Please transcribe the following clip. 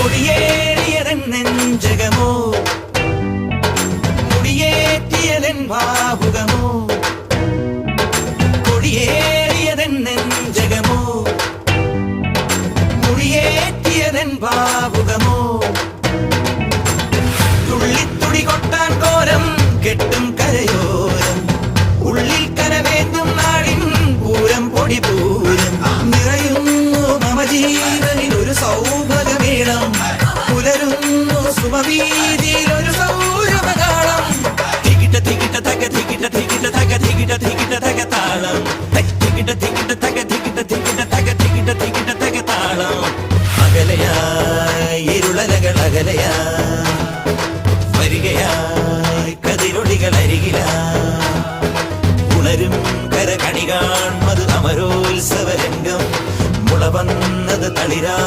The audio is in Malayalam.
കൊടിയേറിയതൻ നെഞ്ചകമോ മുടിയേറ്റിയതൻ ഭാവുകമോ കൊടിയേറിയതൻ നെഞ്ചകമോ മുടിയേറ്റിയതൻ ഭാവുകമോ തുള്ളിത്തുടി കൊട്ടാൻ കോരം കെട്ടും കരയോരം ഉള്ളിൽ കരവേറ്റും നാടിൻ പൂരം പൊടി പൂരം നിറയുന്നു മമ ജീവനിൽ ഒരു സൗഭഗമേളം പുലരുന്നു സുമവീതിയിൽ ഒരു സൗരഭകാളം തികിട്ട തികിട്ട തക തികിട്ട തികിട്ട തക തികിട്ട തികിട്ട തക താളം തികിട്ട തികിട്ട തക തികിട്ട തികിട്ട തക തികിട്ട തികിട്ട തക താളം അകലയായി ഇരുളലകൾ അകലയായി വരികയായി കതിരൊളികൾ അരികിലായി ഉണരും കരകണി കാൺമത് അമരോത്സവരംഗം മുളവന്നത് തളിരാ